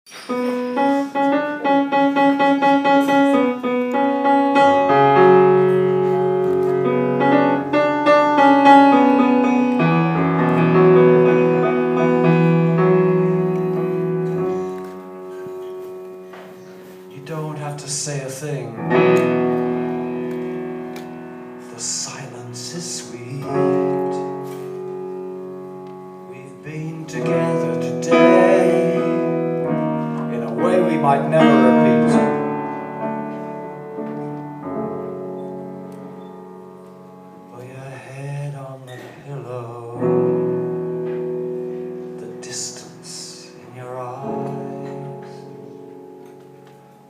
You don't have to say a thing. The silence is sweet. We've been together today in a way we might never repeat. Put your head on the pillow, the distance in your eyes.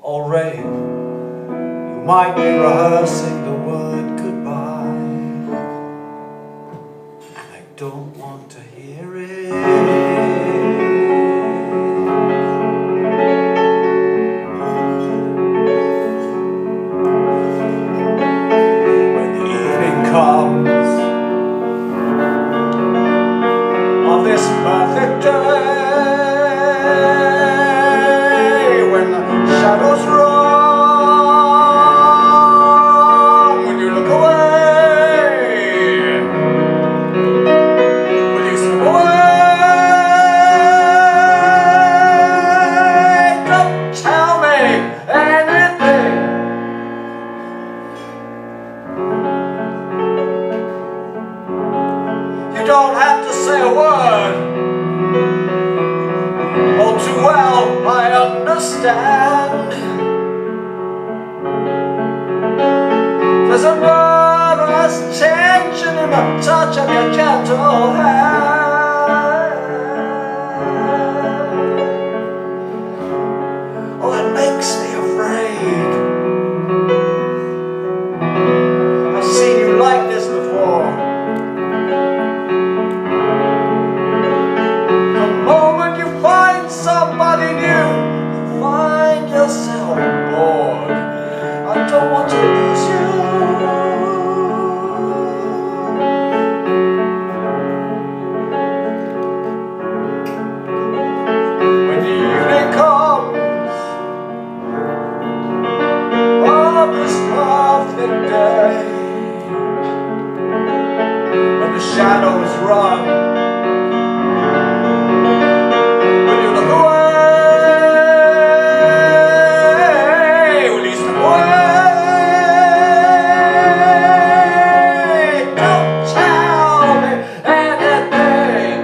Already, you might be rehearsing the word goodbye, and I don't want to hear it. When the evening comes on this perfect day, when the shadows run, when you look away, when you slip away, don't tell me anything. You don't have to say a word. All too well, I understand. There's a nervous tension in the touch of your gentle hand. Oh, it makes me afraid. I've seen you like this before. The moment you find somebody new, you find yourself bored. I don't want to lose you. When the evening comes on this perfect day, when the shadows run, when you look away, when you step away, don't tell me anything.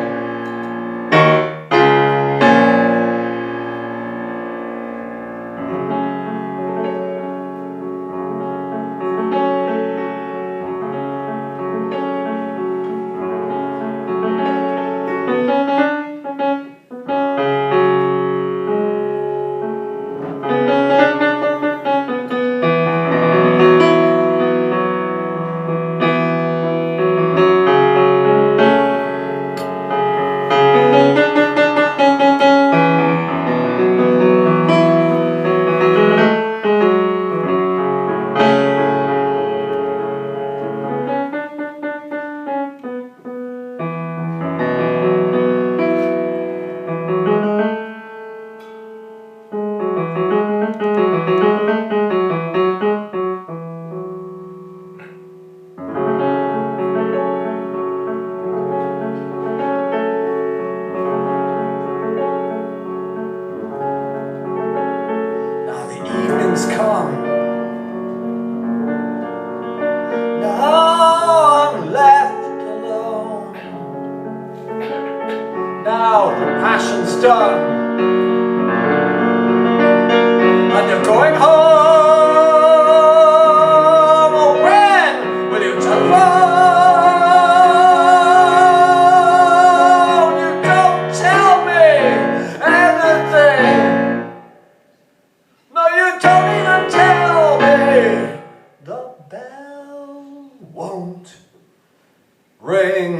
Now the evenings come. Now I'm left alone. Now the passion's done, and you're going home. Oh, when will you telephone? You don't tell me anything. No, you don't even tell me. The bell won't ring.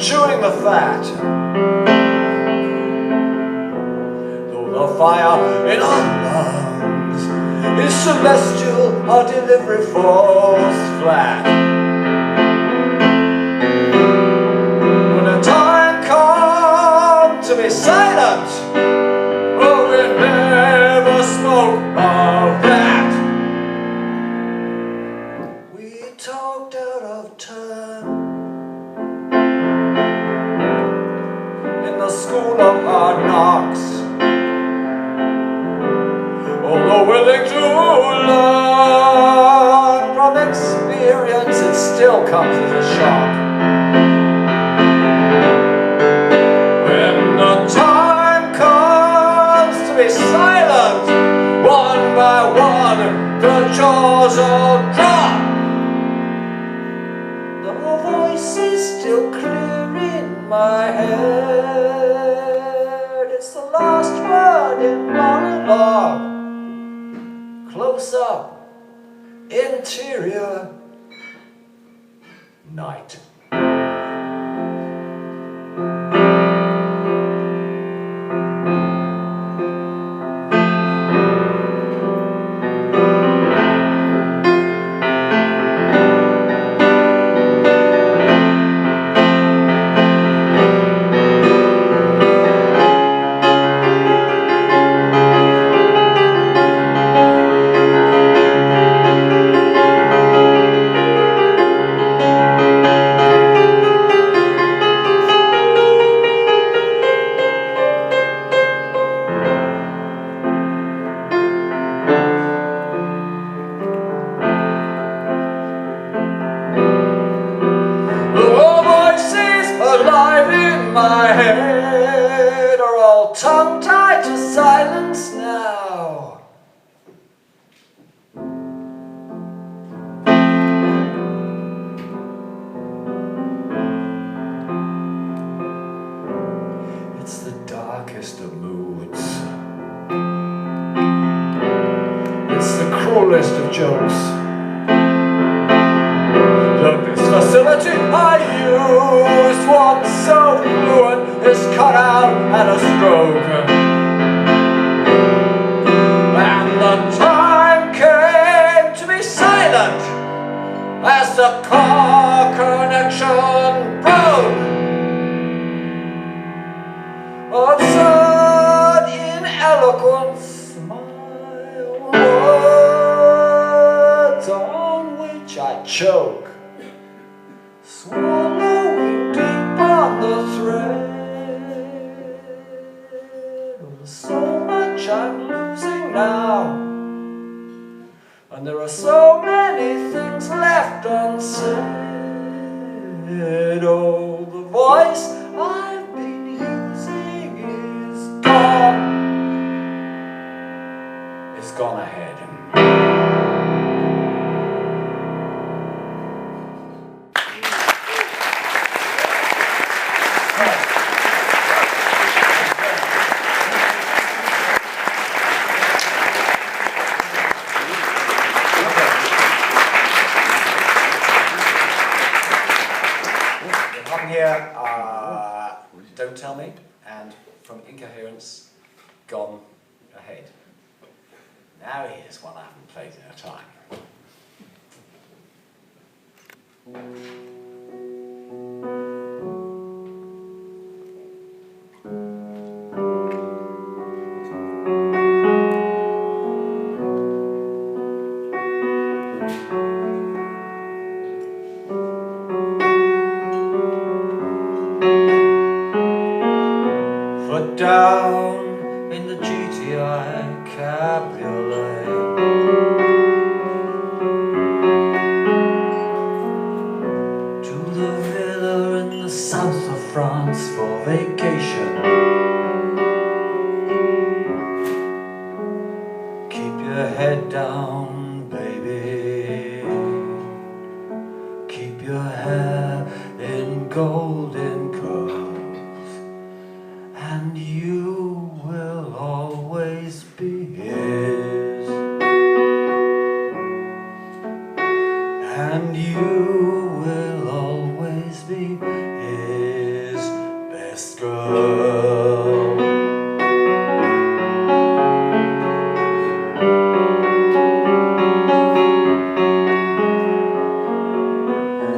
chewing the fat. Though the fire in our lungs is celestial, our delivery falls flat. When the time comes to be silent, oh, we never spoke of that. We talked out of turn in the school of hard knocks. Although willing to learn from experience, it still comes as a shock. When the time comes to be silent, one by one the jaws all drop. The voice is still clear in my head. It's the last word in monologue. Close up, interior, night. My head are all tongue-tied to silence now. It's the darkest of moods. It's the cruelest of jokes. Look, this facility I used once so fluent is cut out at a stroke. And the time came to be silent as the car connection broke. Absurd in eloquence, my words on which I choke. Swallowing deep on the thread. So much I'm losing now, and there are so many things left unsaid. Oh, the voice I've been using is gone. It's gone ahead. Don't Tell Me, and from Incoherence, Gone Ahead. Now here's one I haven't played in a time. Down in the GTI cabriolet, to the villa in the south of France for vacation. Keep your head down, baby. Keep your hair in golden curls, and you will always be his, and you will always be his. world.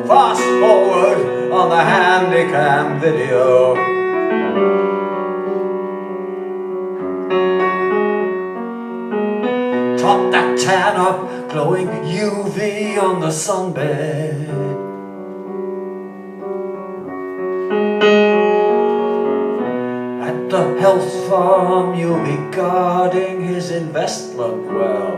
Fast forward on the handycam video. Drop that tan up, glowing UV on the sunbed. At the health farm you'll be guarding his investment well.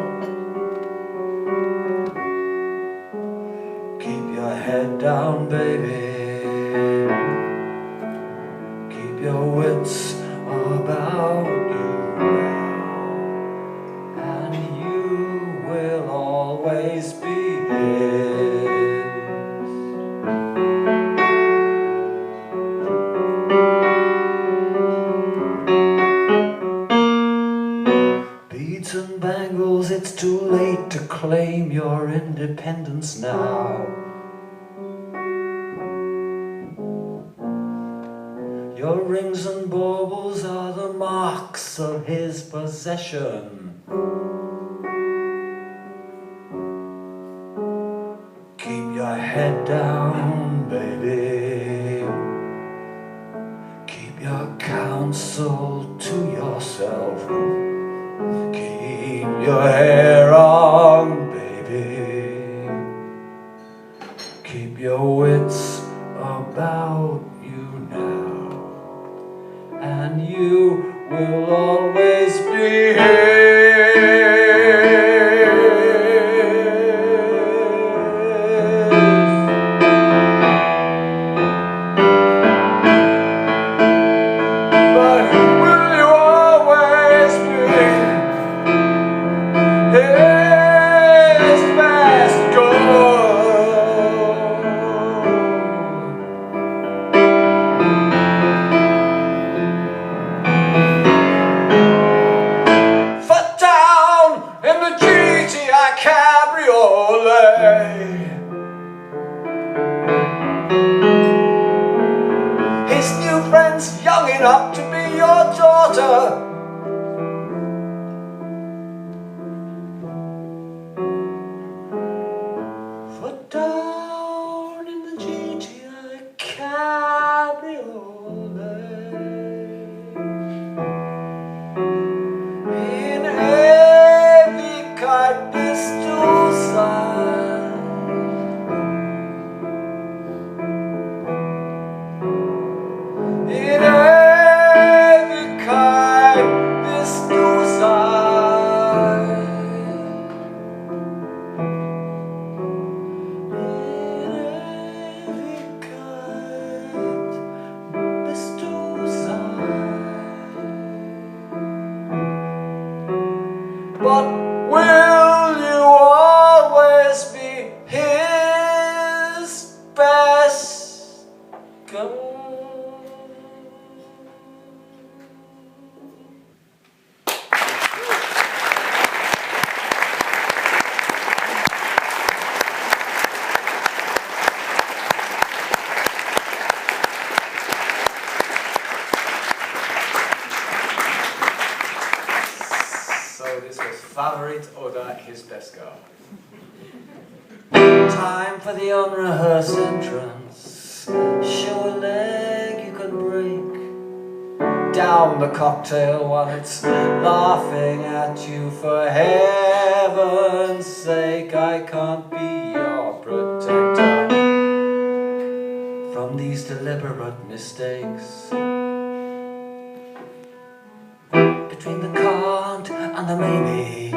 Keep your head down, baby. Keep your wits about you now, and you will always be his. Beads and bangles, it's too late to claim your independence now. Your rings and baubles are the marks of his possession. Keep your head down, baby. Keep your counsel to yourself. Keep your hair on, baby. Keep your wits about you now, and you will always be his. But will you always be his best girl? Foot down in the GTI cabriolet. His new friend's young enough to be your daughter. Foot down in the GTI cabriolet. In heavy kindness to sign. In heavy kindness to sign. In heavy kindness to sign. But will you always be his best girl? So this was Favorite oder His Best Girl. Time for the unrehearsed entrance. Show a leg you can break. Down the cocktail while it's laughing at you. For heaven's sake, I can't be your protector from these deliberate mistakes. Between the can't and the maybe,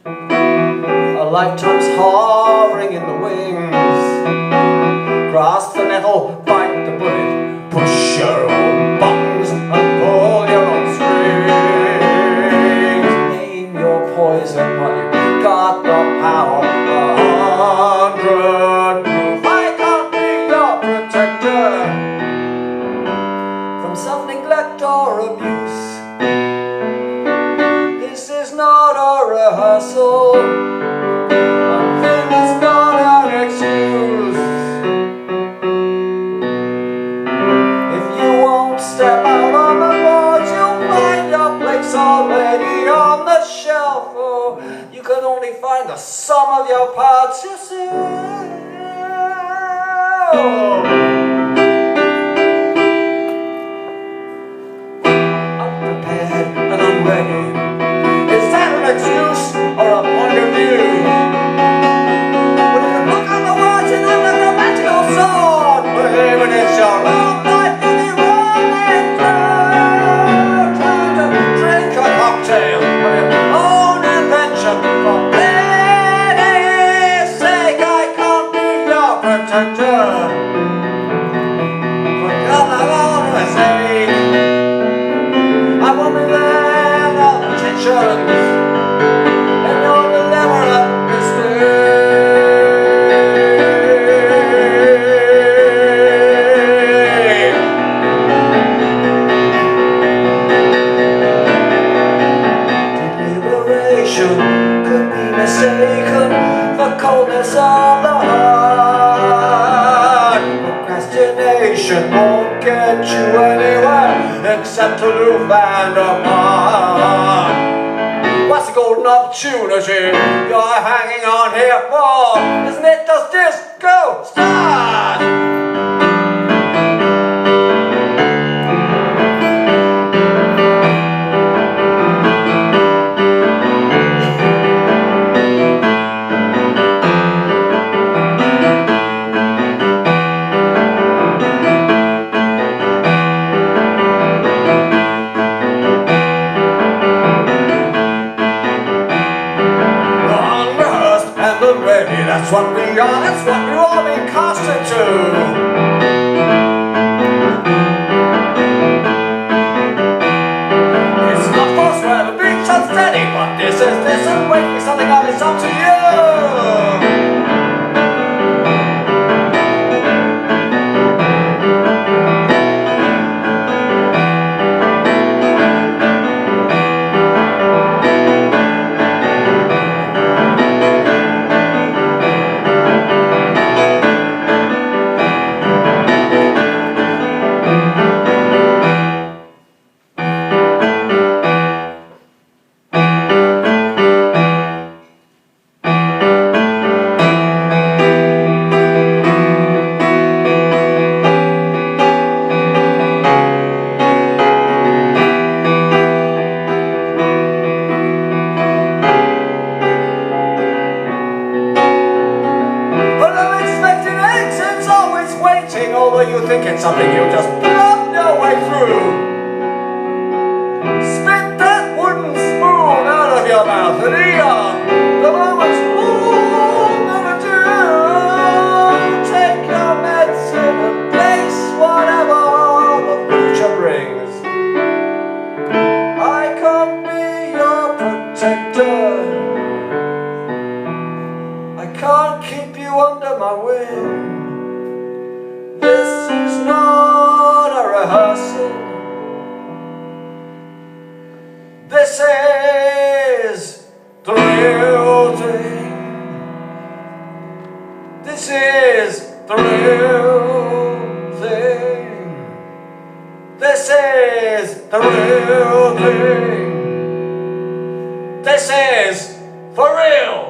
a lifetime's hovering in the wings. Grasp the nettle, bite the bullet, push your own buttons and pull your own strings. Name your poison while you got the power. 100 proof. I can't be your protector from self-neglect or abuse. This is not a rehearsal, and this is not an excuse. Unprepared and unready. Is that an excuse or a point of view? When you look on the words in that grammatical sword, when it's your own life you'll be running through, trying to drink a cocktail of your own invention. For pity's sake, I can't be your protector. For God's sake, I won't be there, no intentions, and you'll never mistake. Deliberation could be mistaken for coldness of the heart. Procrastination won't get you anywhere except aloof and apart. What's the golden opportunity you're hanging on here for? Isn't it just disco start? Unrehearsed and unready, that's what we are, that's what we've all been casted to. It's not forced forever, being so steady, but this and waiting something of it's up to you. Although you think it's something you just plop your way through. Spit that wooden spoon out of your mouth and eat on. The moment's long overdue. Take your medicine and face whatever the future brings. I can't be your protector. I can't keep you under my wing. This is not a rehearsal. This is the real thing. This is the real thing. This is the real thing. This is for real.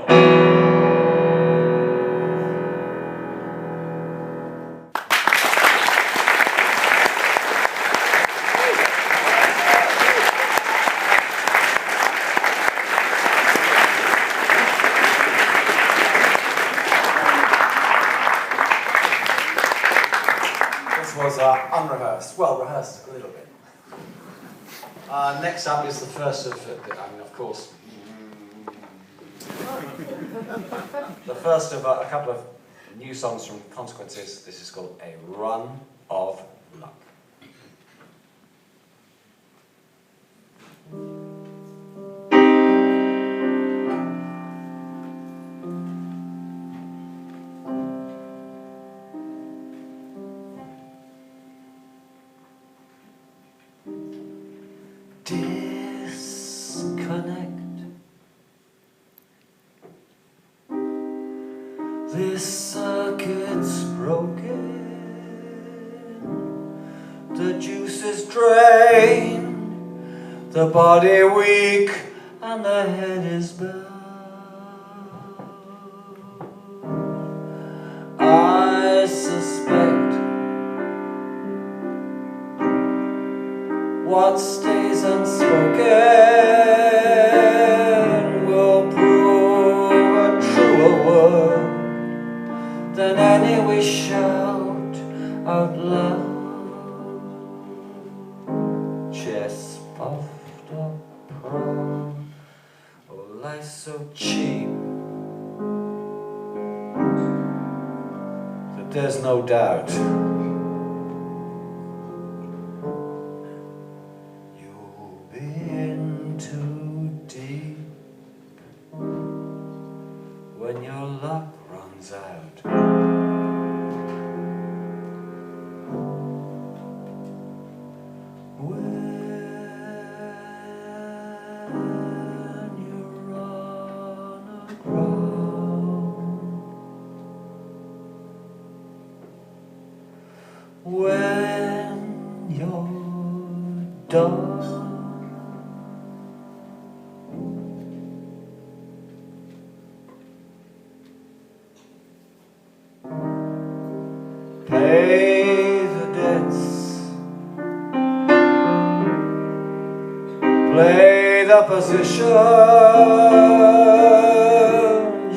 Was unrehearsed, well rehearsed a little bit. Next up is the first of, of course, the first of a couple of new songs from Consequences. This is called A Run of Luck. Disconnect. This circuit's broken. The juice is drained. The body weak and the head is bowed. I suspect what stays unspoken will prove a truer word than any we shout out loud. Chest puffed up proud, oh life's so cheap that there's no doubt you'll be in too deep when your luck runs out. When you're done, pay the debts, play the position,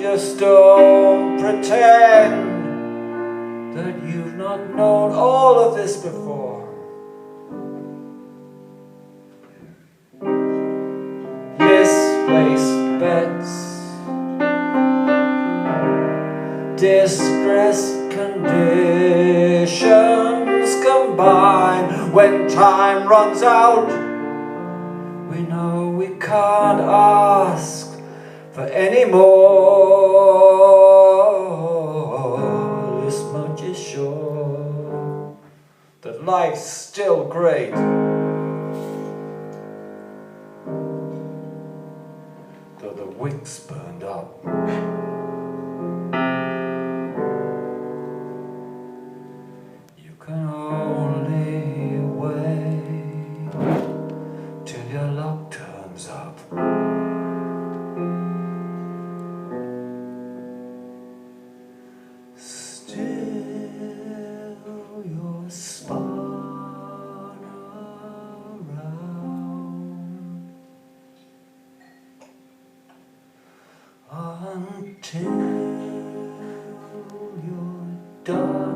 just don't pretend that you've not known all of this before. Misplaced bets, distressed conditions combine. When time runs out, we know we can't ask for any more. This much is sure, that life's still great. Though the wick's burned up. You can only wait till your luck turns up. Your spun around until you're done.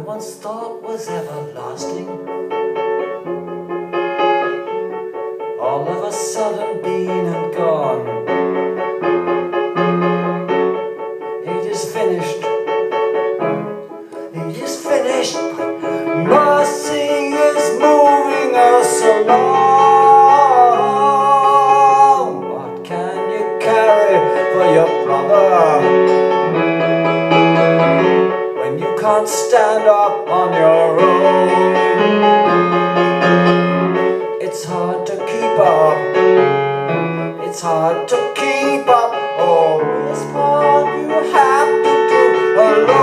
Once thought was everlasting, all of a sudden been and gone. It is finished, but mercy is moving us along. What can you carry for your brother when you can't stand up on your own? It's hard to keep up, it's hard to keep up. Oh, this part you have to do alone.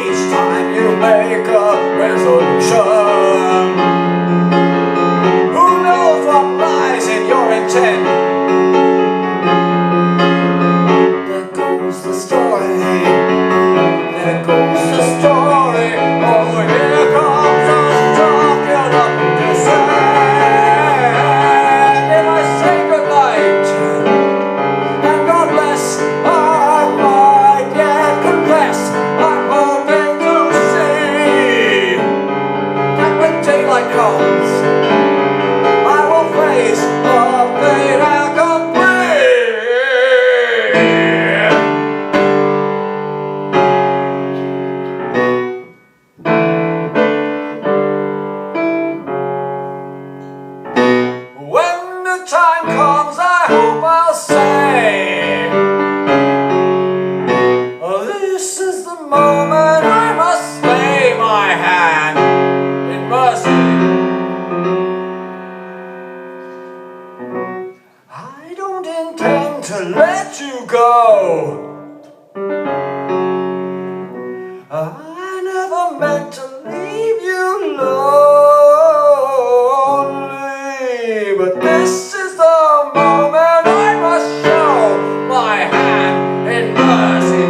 Each time you make a resolution, who knows what lies in your intent? go. I never meant to leave you lonely, but this is the moment I must show my hand in mercy.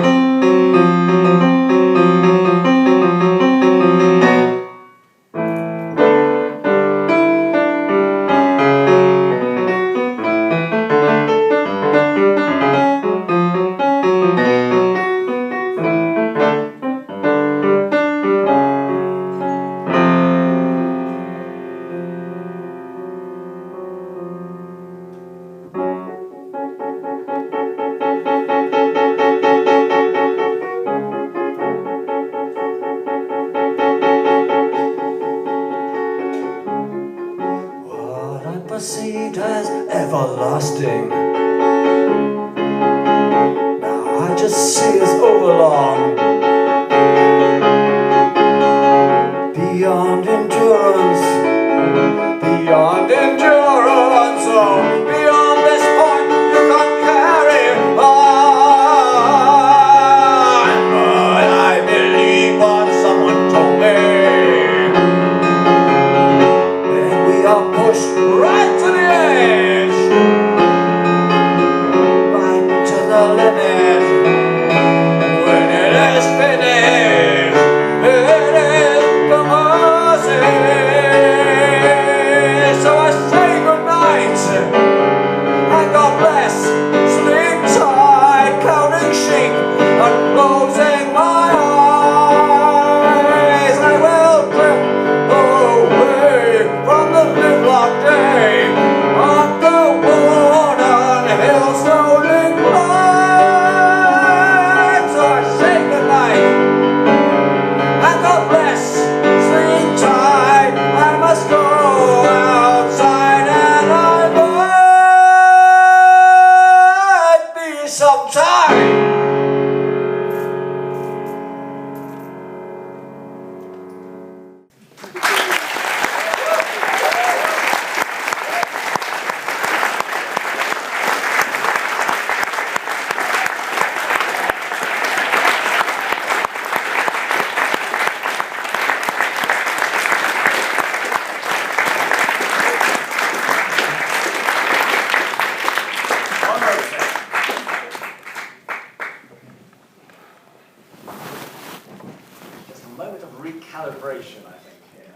Perceived as everlasting, now I just see as overlong, beyond endurance, beyond endurance. Oh, beyond this point you can't carry on. But I believe what someone told me, and we are pushed right to the edge, right to the limit. When it is finished, it is the mercy. So I say goodnight and God bless. Sleep tight, counting sheep and closing my eyes. I will drift away from the livelong day on the worn hill slowly climb. So I say goodnight and God bless. Sleep tight, I must go outside and I might be sometime. Just a moment of recalibration, I think, here.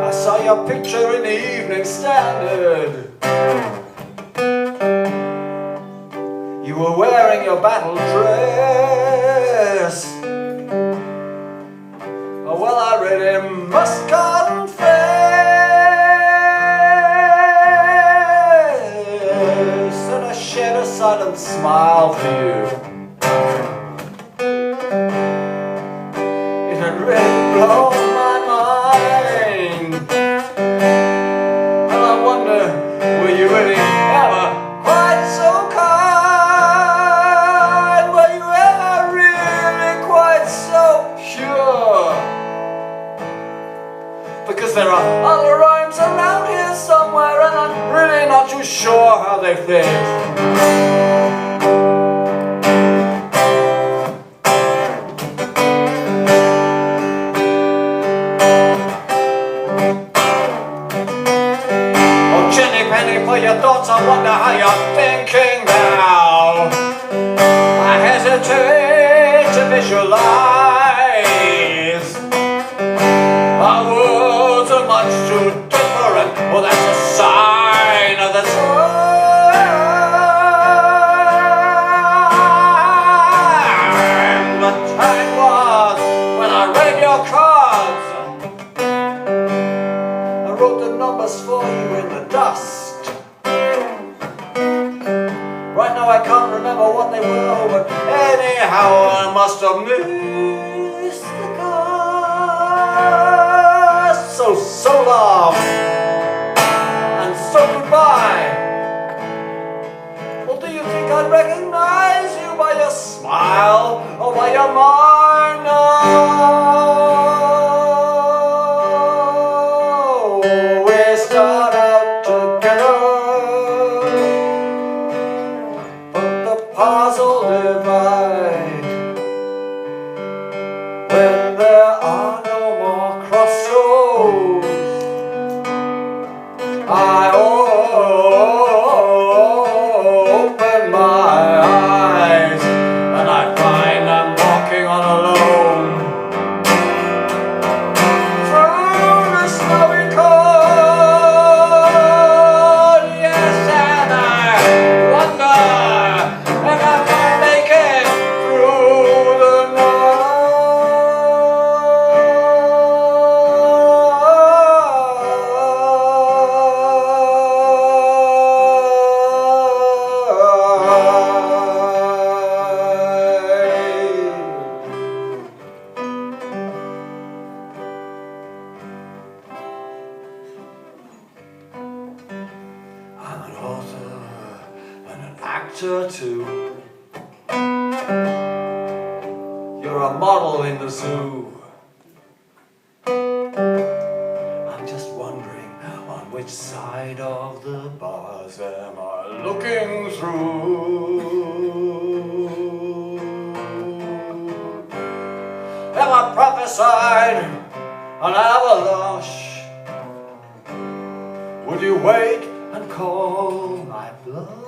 I saw your picture in the Evening Standard. You were wearing your battle dress. Oh, well, I really must confess that I shed a silent smile for you. It had really blown my mind, and I wonder, were you really ever quite so kind? Were you ever really quite so pure? Because there are other rhymes around here somewhere, and I'm really not too sure how they fit. hesitate to visualize. Our worlds are much too different. Well, that's a sign of the time. The time was when I read your cards. I wrote the numbers for you in the dust. Right now I can't remember what they were, but anyhow I must have missed the car. So long and so goodbye. Well, do you think I'd recognize you by your smile or by your mind? No, we start out together, but the paths will divide when there are no more crossroads. I open my eyes and I find I'm walking on alone through the snowy cold. Yes, and I wonder if I can make it through the I'm an author and an actor too. You're a model in the zoo. I'm just wondering on which side of the bars am I looking through? Have I prophesied an avalanche? Would you wait and call my bluff?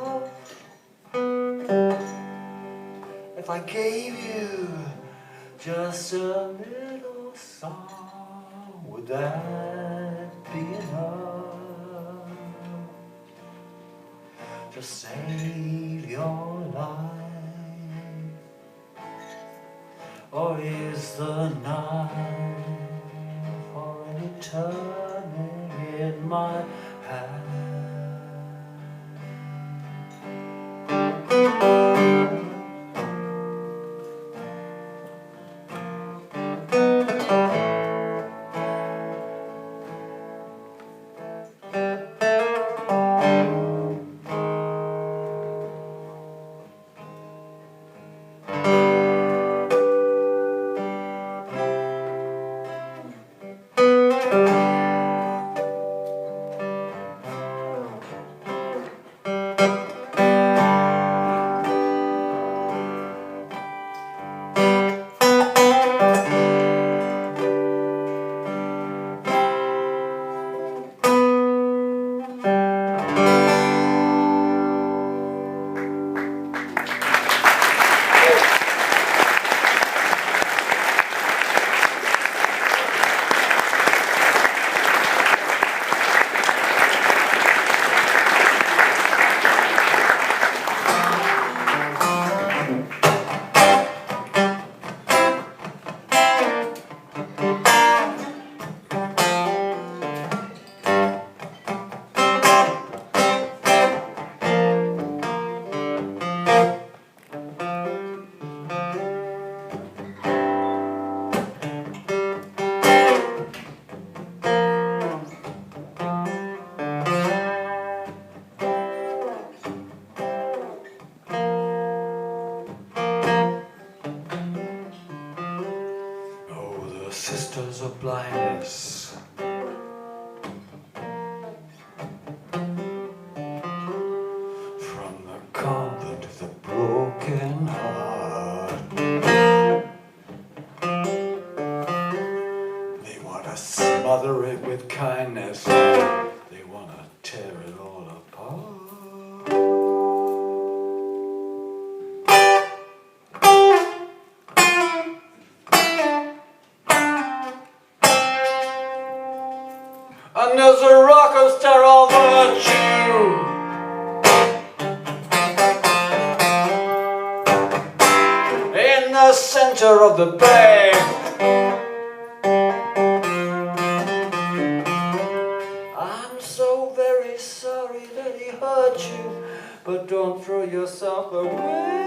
If I gave you just a little song, would that be enough to save your life? Or is the knife already turning in my hand? Sisters of blindness, from the convent of the broken heart. They want to smother it with kindness, they want to tear it all apart. and there's a rock of sterile virtue. In the center of the bay, I'm so very sorry that he hurt you, but don't throw yourself away.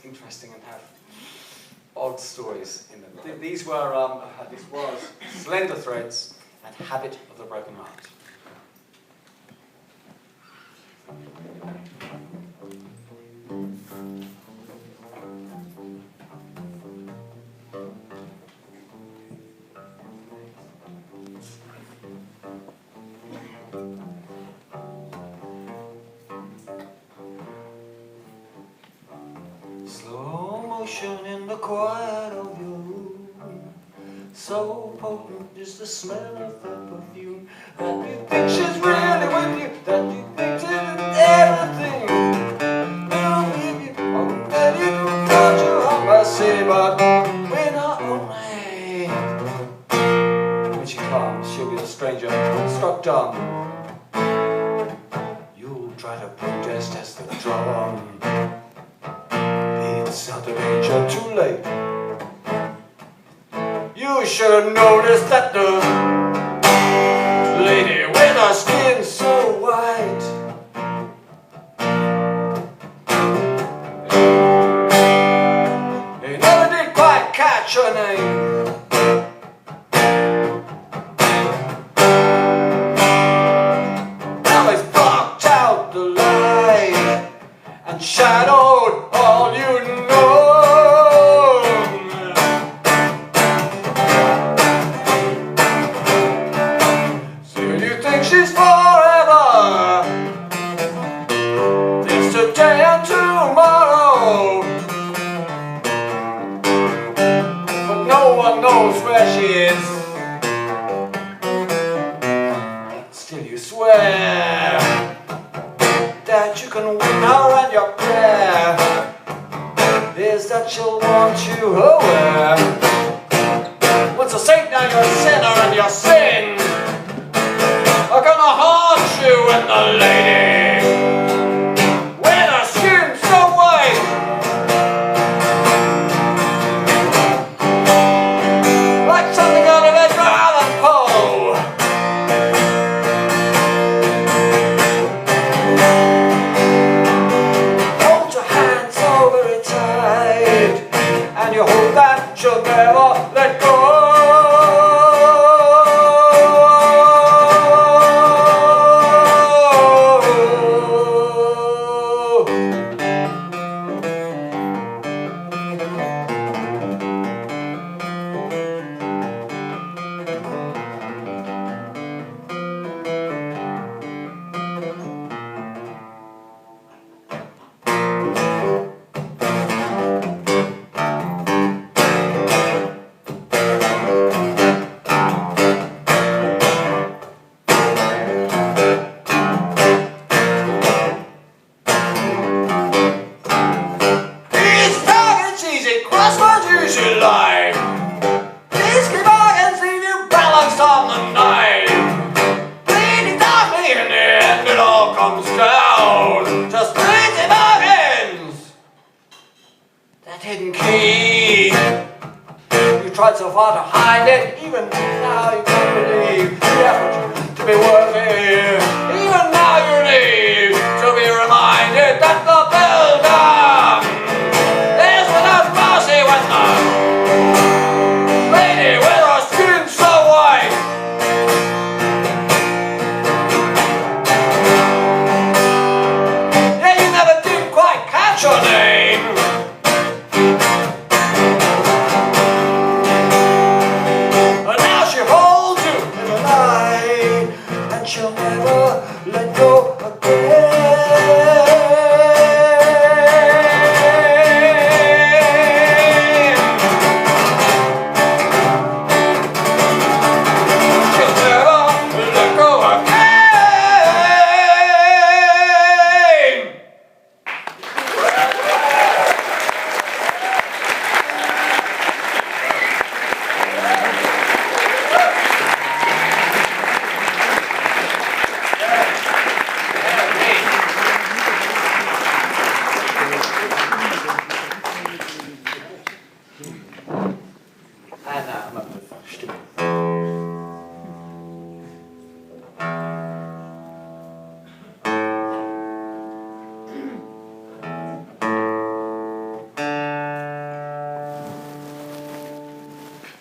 Interesting and have odd stories in them. These were this was Slender Threads and Habit of the Broken Heart. Slow motion in the quiet of your room. So potent is the smell of that perfume that you think she's really with you, that you think she's everything. I'll give you, I'll tell you, got you on my city, but we're not only. When she comes, she'll be a stranger, struck dumb. You'll try to protest. just as the drum beats out the danger too late. You should have noticed that the lady with her skin so white, he never did quite catch her name. Now he's blocked out the light and shadowed all you know. So you think she's forever? It's today and tomorrow, but no one knows where she is. Still you swear that you can win her, and your prayer is that she'll want you aware. Once a saint, now you're a sinner, and your sin are gonna haunt you. And the lady with her skin so white, like something out of Edgar Allan Poe, hold your hands so very tight, and you hope that she'll never let go. Hidden key, you tried so far to hide it, even now you can't believe the effort to be worthy. Even now you need to be reminded that the builder is without mercy when the lady with her skin so white yeah, you never did quite catch her name. She'll never let go again. She'll never let go again.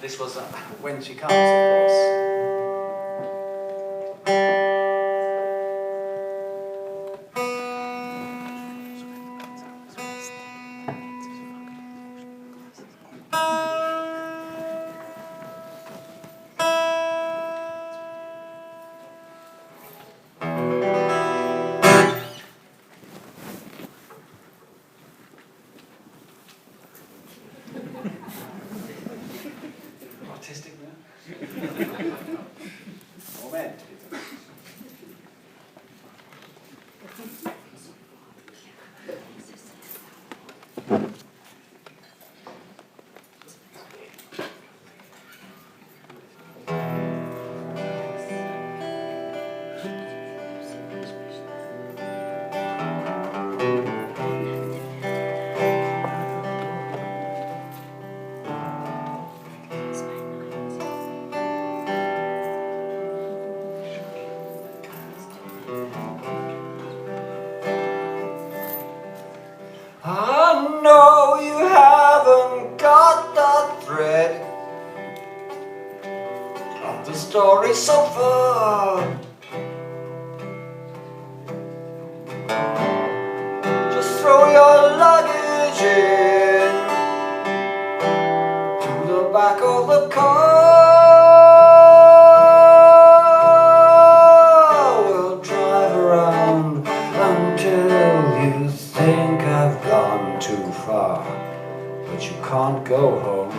This was When She Comes, of course. Artistic now? Moment. of the story so far. Just throw your luggage in to the back of the car. We'll drive around until you think I've gone too far, but you can't go home.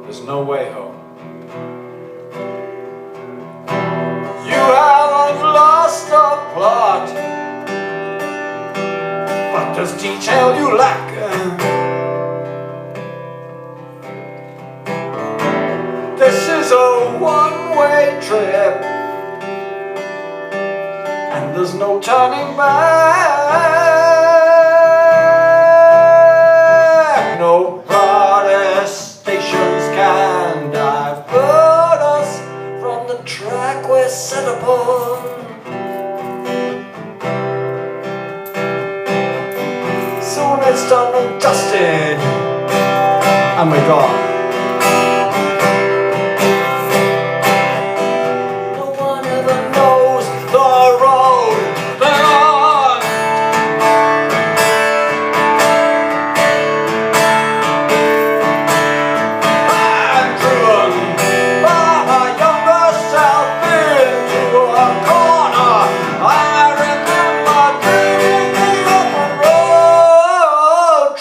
There's no way home. You haven't lost a plot, but there's detail you lack. This is a one-way trip, and there's no turning back. No Bravest stations can divert us from the track we're set upon. Soon it's done and dusted, and we're gone. No one ever knows the road they're on. I'm driven by my younger self into a corner. I remember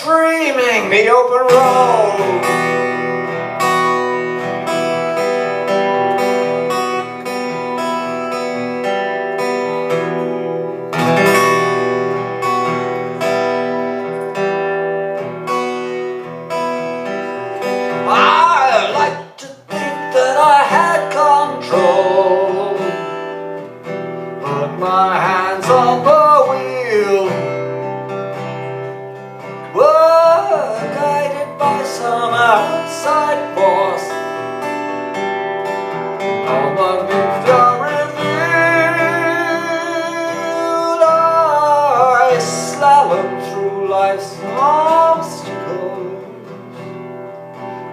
dreaming the open road. I like to think that I had control, but my hands on the wheel were guided by some outside force. All the victor revealed, I slalom through life's obstacles,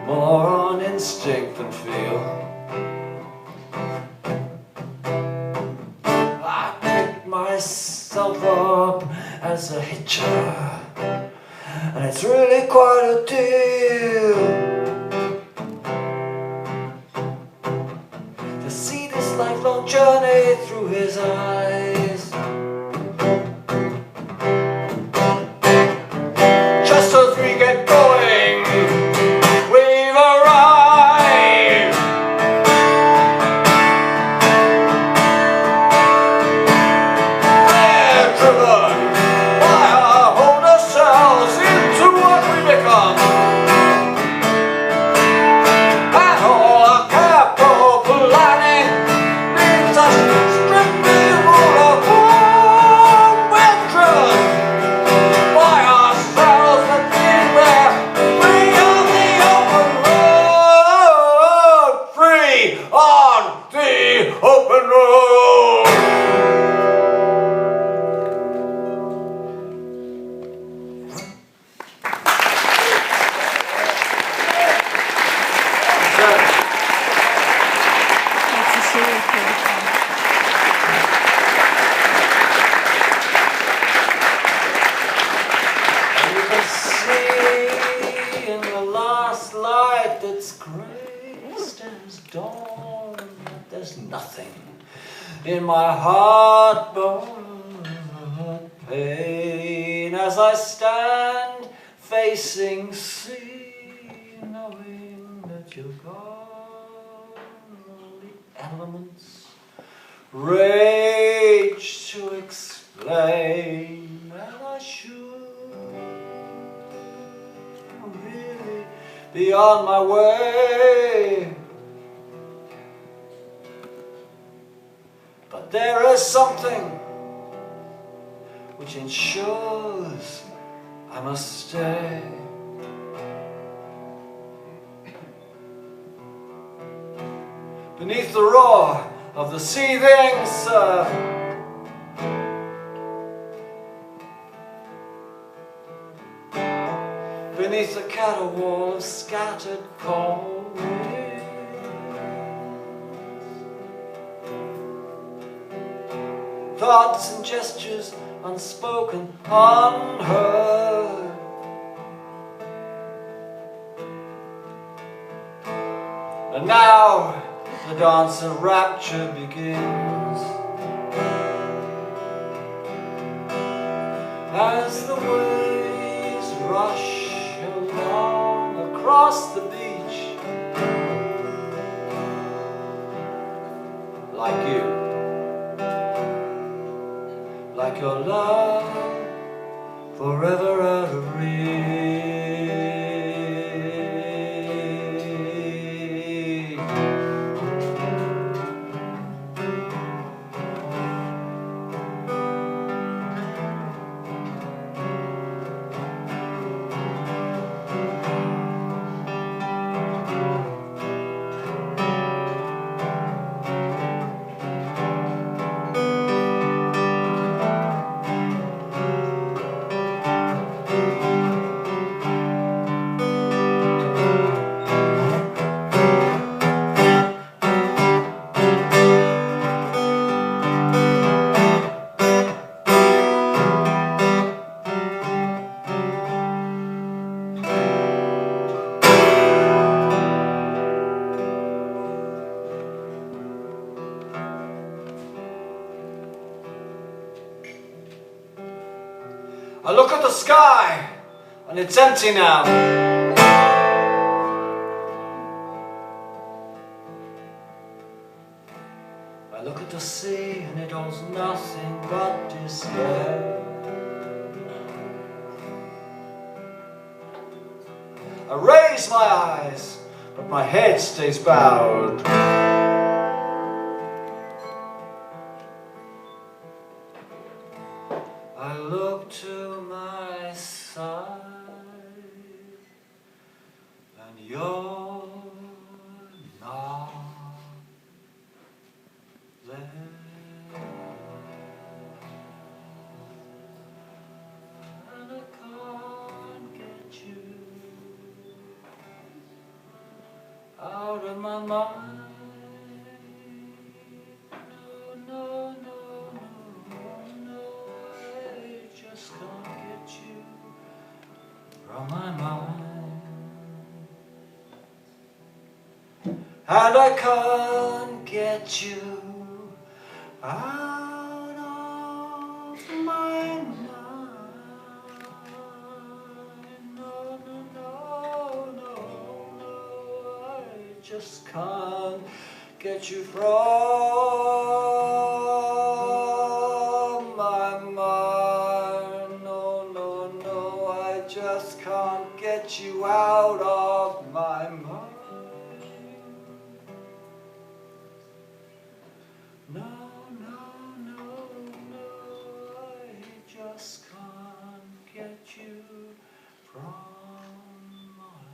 more on instinct than feel. I picked myself up as a hitcher, and it's really quite a deal to see this lifelong journey through his eyes. Just as we get going, we've arrived. We're driven by our older selves into what we become, and all our careful planning leads us strictly rule of home. We're driven by ourselves, but beware, free on the open road, free on the open road. That's a serious thing. And you can see in the last light that's graced as dawn that there's nothing in my heart but pain as I stand facing sea, knowing that you're gone. All the elements rage to explain, and I should really be on my way. But there is something which ensures I must stay. Beneath the roar of the seething surf, beneath beneath a caterwall of scattered cold winds. Thoughts and gestures unspoken, unheard. And now the dance of rapture begins, as the waves rush along across the beach, like you, like your love, forever out of reach. I look at the sky, and it's empty now. I look at the sea, and it holds nothing but despair. I raise my eyes, but my head stays bowed. I look to my side, and you're not there. And I can't get you out of my mind. From my mind, and I can't get you out of my mind. No, no, no, no, no, I just can't get you from my mind. No, no, no, I just can't get you out of my mind. No, no, no, no, I just can't get you from my mind.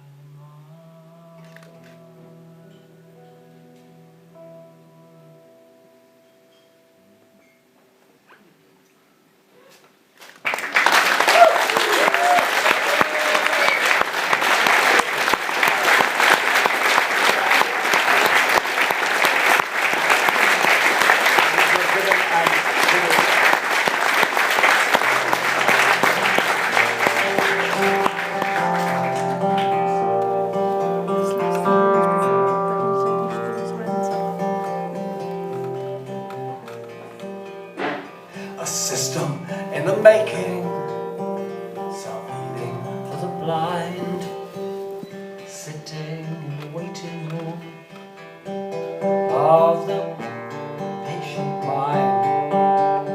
A system in the making, self-healing for the blind, sitting in the waiting room of the patient mind,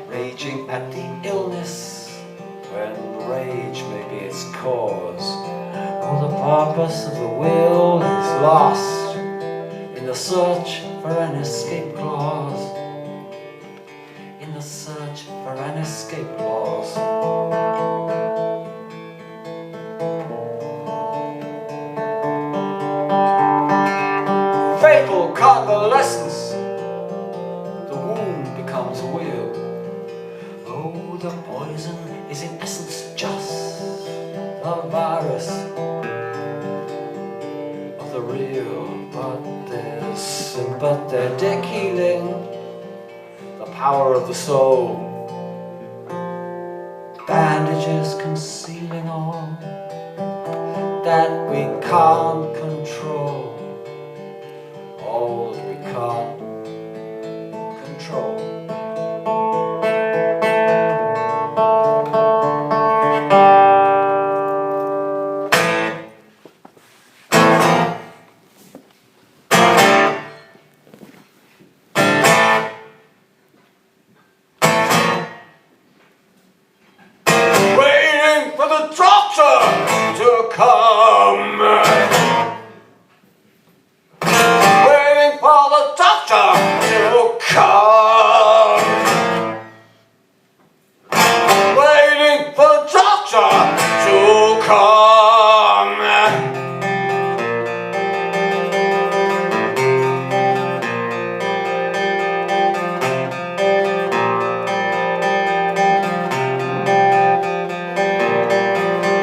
raging at the illness when rage may be its cause. Oh, the purpose of the will is lost in the search for an escape clause. In the search for an escape clause. Fatal convalescence, the wound becomes a wheel. Oh, the poison is in essence just of the real, but they're dick healing the power of the soul. Bandages concealing all that we can't control, all that we can't control. Waiting for the doctor to come. Waiting for the doctor to come. Waiting for the doctor to come.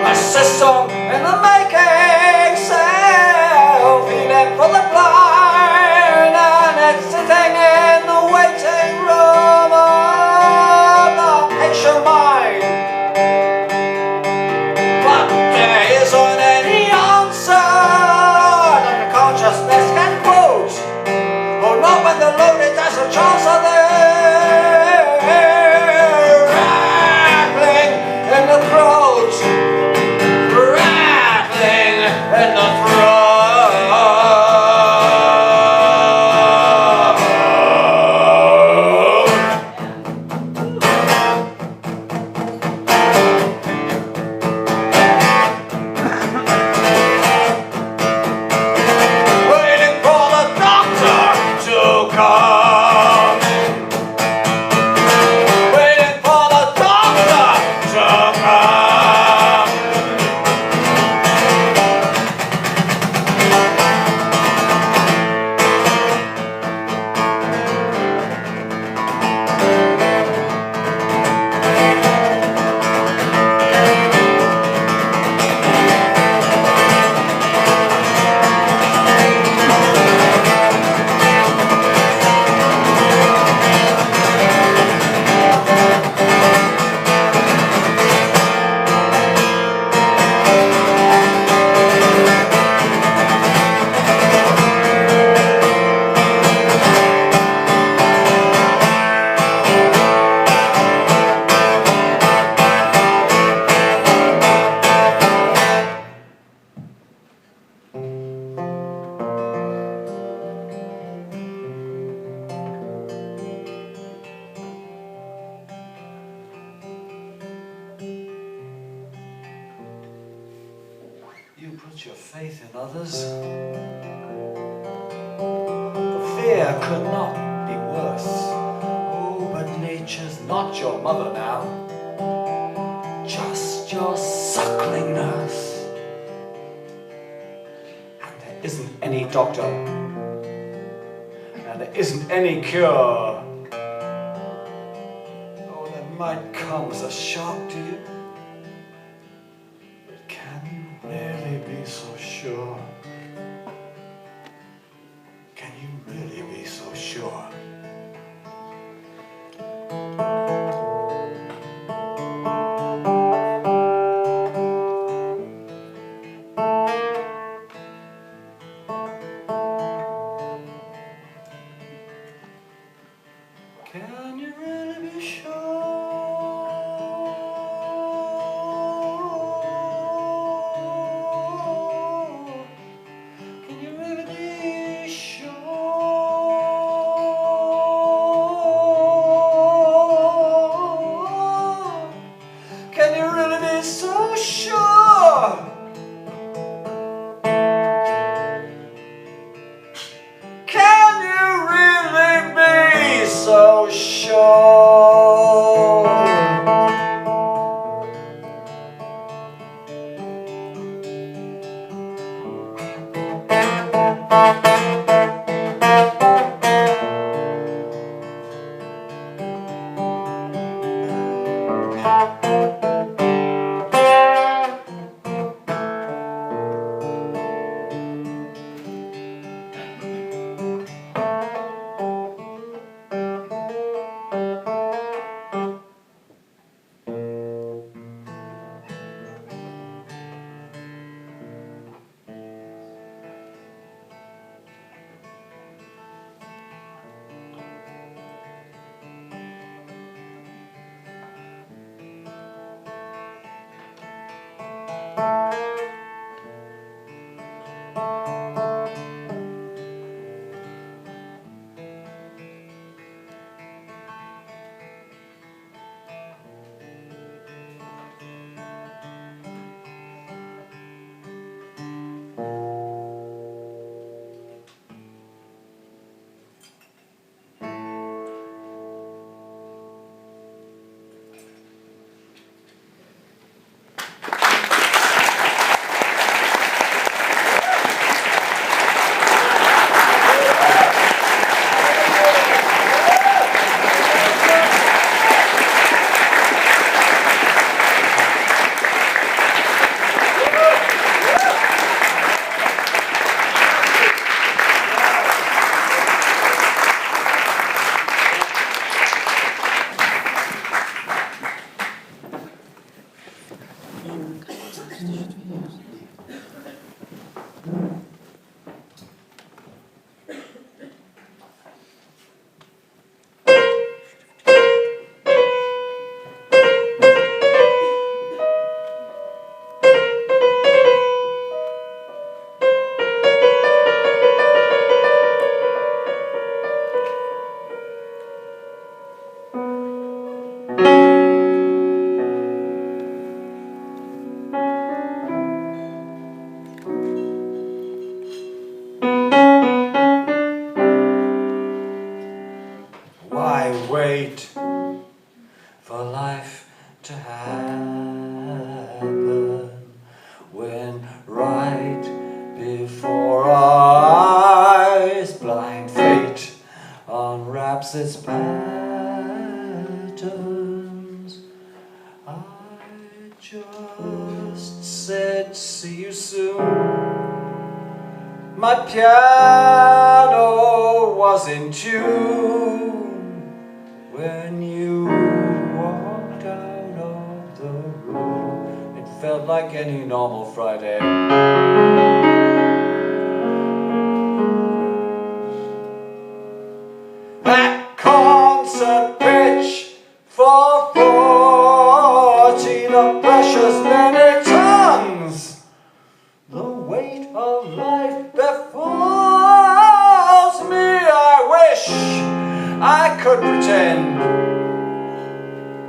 A system in the making, self-healing for the blind, and it's sitting in the waiting room of the patient mind. But there isn't any answer that the consciousness can quote. Oh, not when the loaded has a chance of there, rattling in the throat, rattling in the throat. Waiting for the doctor to come. Waiting for the doctor to come. You put your faith in others. The fear could not be worse. Oh, but nature's not your mother now, just your suckling nurse. And there isn't any doctor, and there isn't any cure. Oh, that might come as a shock to you. Can you really be so sure? Can you really be so sure? Can you really be sure? Can you really be sure? Can you really be so sure? Can you really be so sure? then right before our eyes, blind fate unwraps its patterns. I just said, see you soon. My piano was in tune when you walked out of the room. It felt like any normal Friday. At concert pitch for 40, the precious many tons. The weight of life befalls me. I wish I could pretend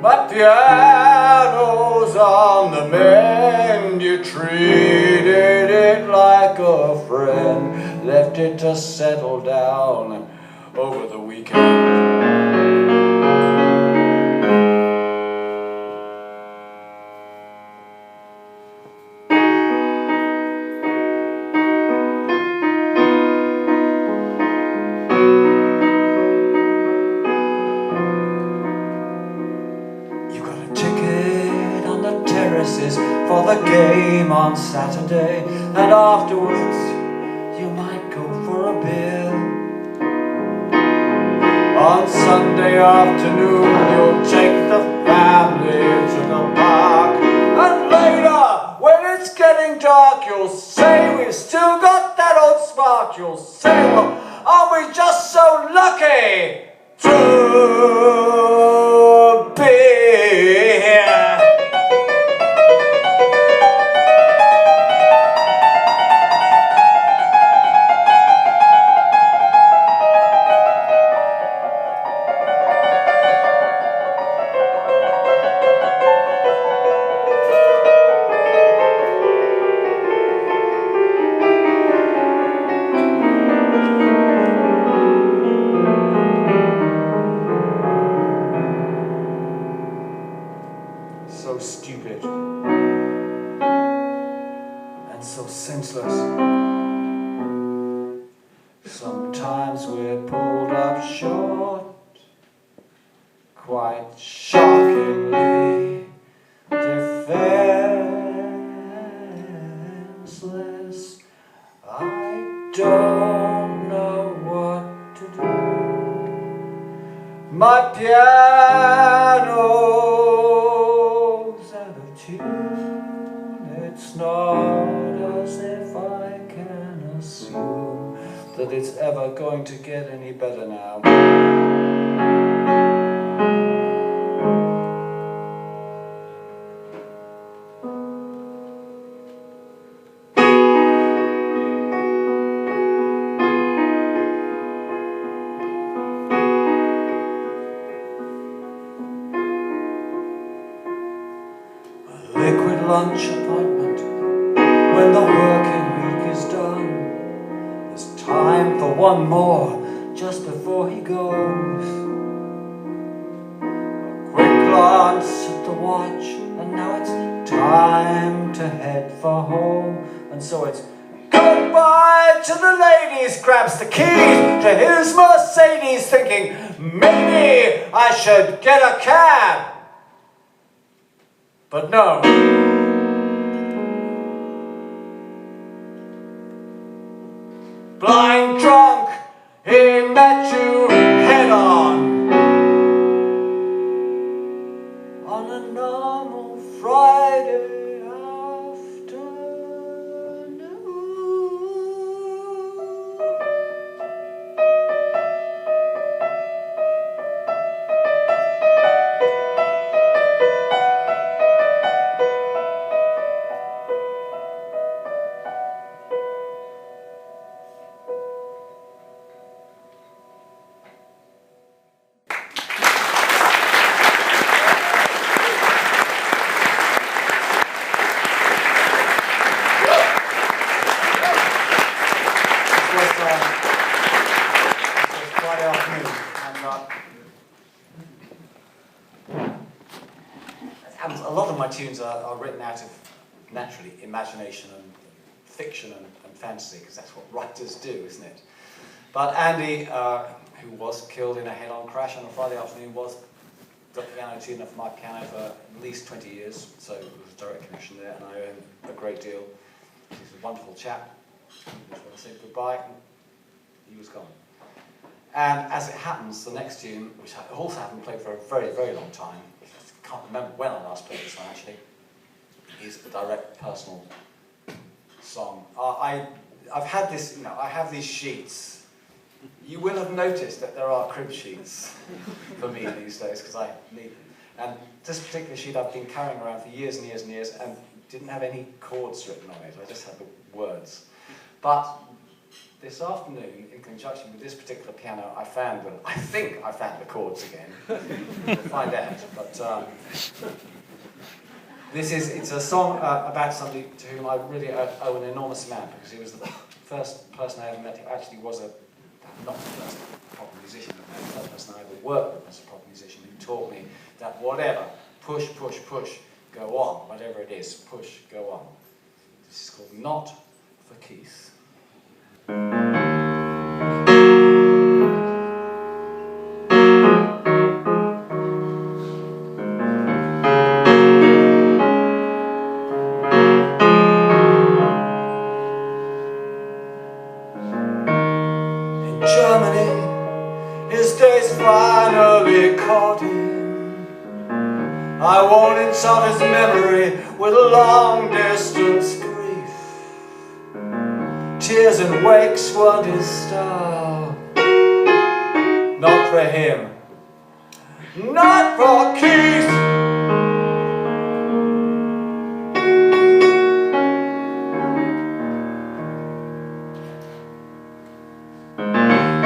my piano's on the mend. You treated it like a friend, left it to settle down over the weekend. For the game on Saturday, and afterwards you might go for a beer. On Sunday afternoon you'll take the family to the park, and later when it's getting dark you'll say, we've still got that old spark. You'll say, well, aren't we just so lucky to be here? So stupid and so senseless. Sometimes we're pulled up short, quite shockingly defenseless. I don't know what to do. My piano's out of tune. It's not as if I can assume that it's ever going to get any better now. Liquid lunch appointment when the working week is done. There's time for one more just before he goes. A quick glance at the watch, and now it's time to head for home. And so it's goodbye to the ladies, grabs the keys to his Mercedes, thinking maybe I should get a cab. But no. Blind drunk, he met you head on a normal Friday afternoon. A lot of my tunes are written out of naturally imagination and fiction and fantasy, because that's what writers do, isn't it? But Andy, who was killed in a head-on crash on a Friday afternoon, was the piano tuner for my piano for at least 20 years, so it was a direct connection there, and I owe him a great deal. He's a wonderful chap. I just want to say goodbye. He was gone. And as it happens, the next tune, which I also haven't played for a very, very long time, I can't remember when I last played this one actually, is a direct personal song. I've had this, I have these sheets. You will have noticed that there are crib sheets for me these days, because I need them. And this particular sheet I've been carrying around for years and years and years, and didn't have any chords written on it, I just had the words. But this afternoon, in conjunction with this particular piano, I think I found the chords again. We'll find out. But it's a song about somebody to whom I really owe an enormous amount, because he was the first person I ever met who actually was not the first proper musician, but the first person I ever worked with as a proper musician, who taught me that whatever, push, push, push, go on, whatever it is, push, go on. This is called Not for Keith. Finally caught him. I won't insult his memory with long-distance grief. Tears and wakes weren't his style. Not for him. Not for Keith.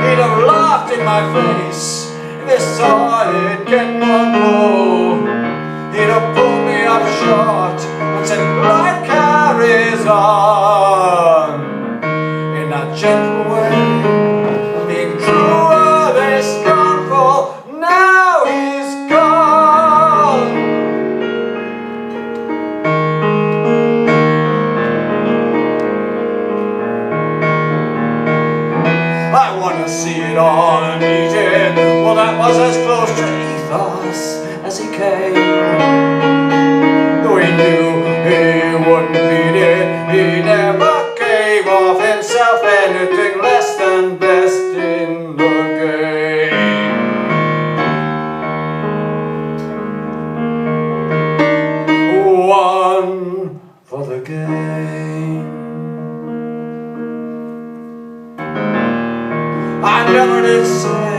He'd have laughed in my face if he saw it get one more. He'd have pulled me up short and said, life carries on, in that gentle way, being cruelly scornful. Now he's gone. I want to see it all and eat it. Well, that was as close to ethos as he came. Though he knew he wouldn't beat it, he never gave of himself anything less than best in the game. One for the game. I never did say,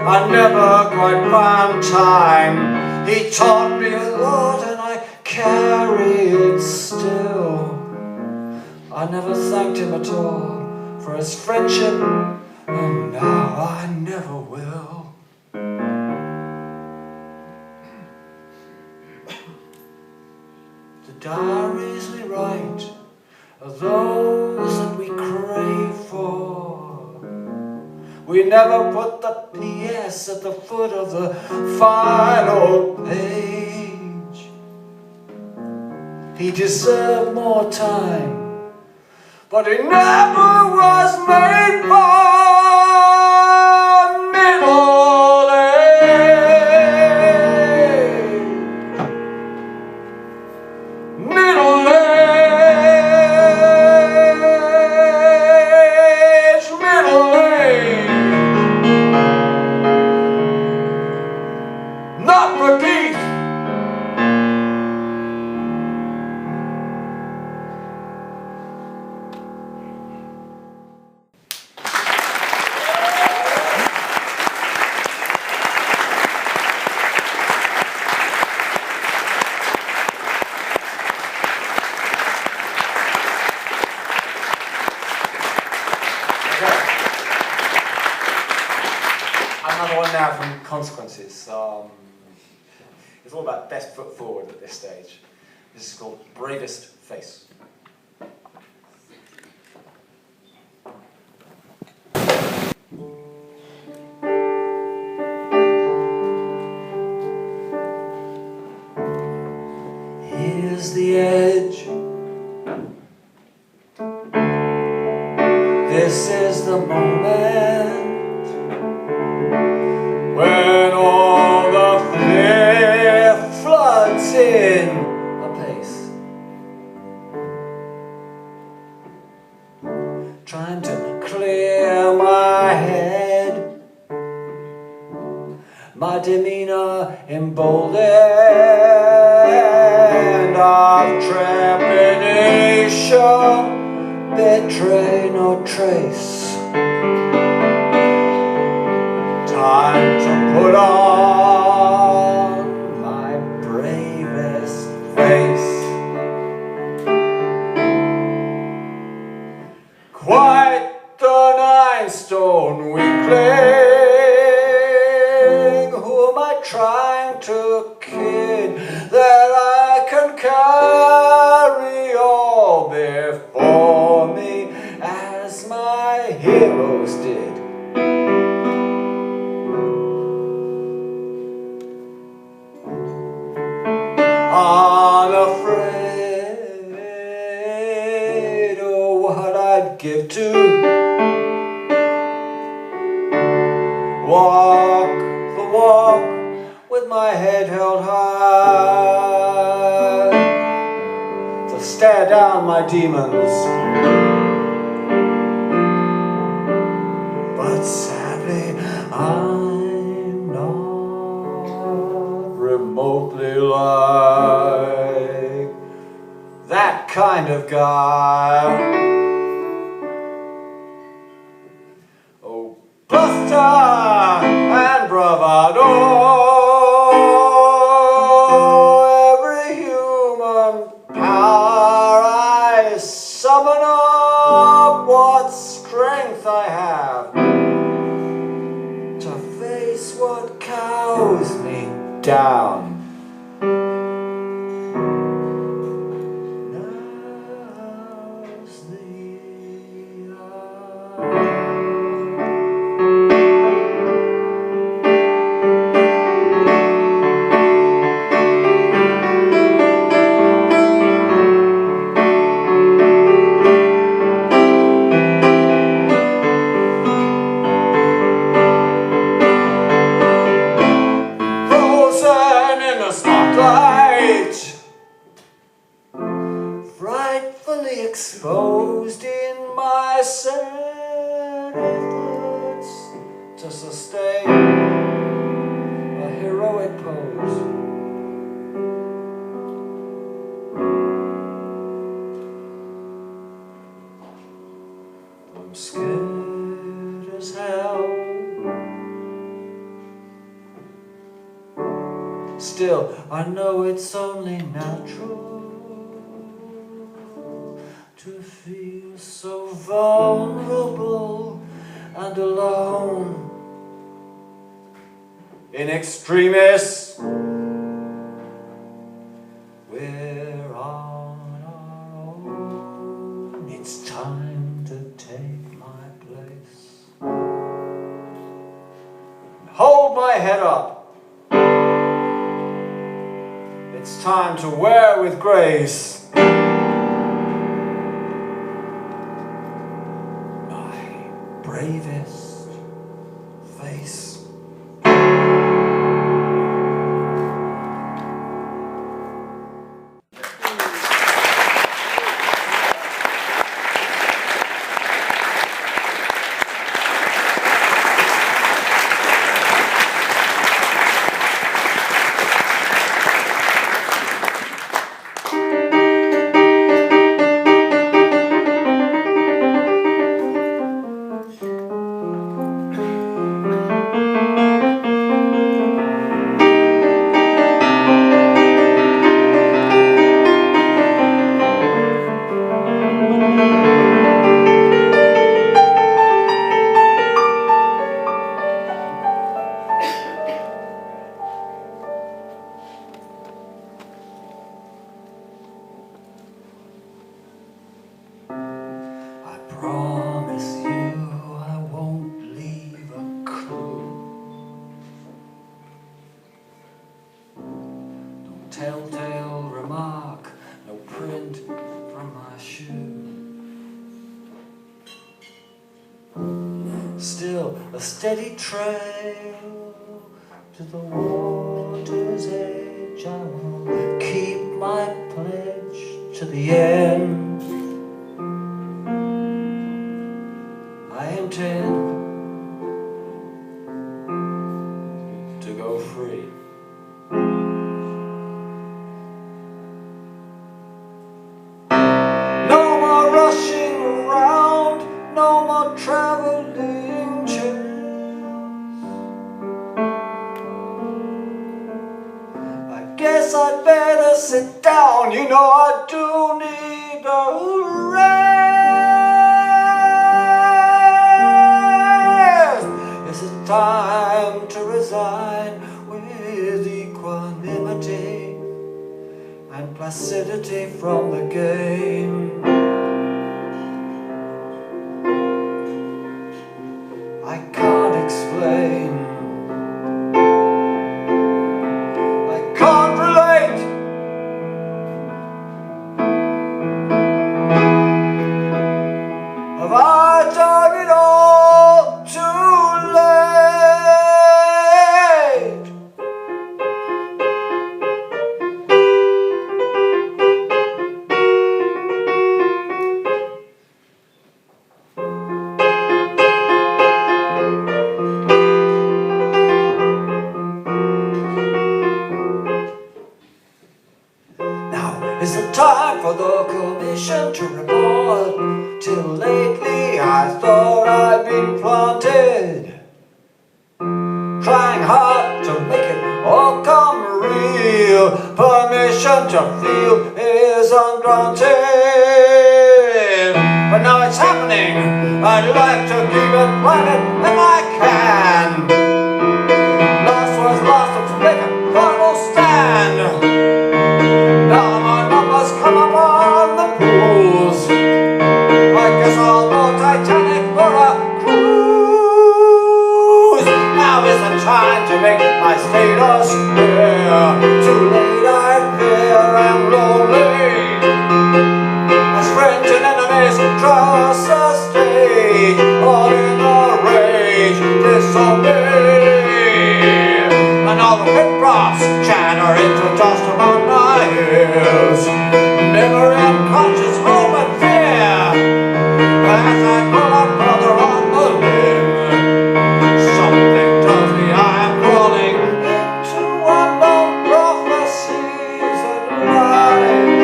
I never quite found time. He taught me a lot and I carry it still. I never thanked him at all for his friendship, and now I never will. The diaries we write are those that we crave for. We never put the PS at the foot of the final page. He deserved more time, but he never was made for middle age. Middle age. Middle age. Not for Keith. Another one now from Consequences. It's all about best foot forward at this stage. This is called Bravest Face. Here's the edge this is the moment when all the fear floods in apace, trying to clear my head, my demeanor emboldened of trepidation, betray no trace. Time to put on my bravest face. Quite the 9-stone weakling. Who am I trying to kid that I can carry all before me as my heroes did? Unafraid of what I'd give to walk the walk with my head held high, to stare down my demons. But sadly I'm not remotely like that kind of guy. Oh, bluster and bravado, every human power I summon up, what strength I have to face what cows me down. Now's the hour. Frozen in the spotlight, frightfully exposed in my sad efforts to sustain a heroic pose. I'm scared as hell. Still, I know it's only natural to feel so vulnerable and alone. In extremis, we're on our own. It's time to take my place. Hold my head up. It's time to wear with grace my bravest face. a steady trail to the water's edge. I will keep my pledge to the end. I intend to go free. No more rushing around, no more traveling chairs. I guess I'd better sit down, you know I do need a rest. Is it time to resign with equanimity and placidity from the game? I can't explain, I can't relate. Have I done it all too late? Is it time for the commission to report? Till lately I thought I'd been planted, trying hard to make it all come real. Permission to feel is ungranted, but now it's happening. I'd like to keep it private if I can. Last was lost, let's make a final stand. Now my numbers come up on the pools. I guess I'll go Titanic for a cruise. Now is the time to make my status clear. Too late I fear I'm lonely, as friends and enemies cross the stage, all in a rage, disobey. And all the hip props chatter into dust among my ears. Never unconscious hope and fear as I pull up further on the limb. Something tells me I am crawling into unknown prophecies and lies.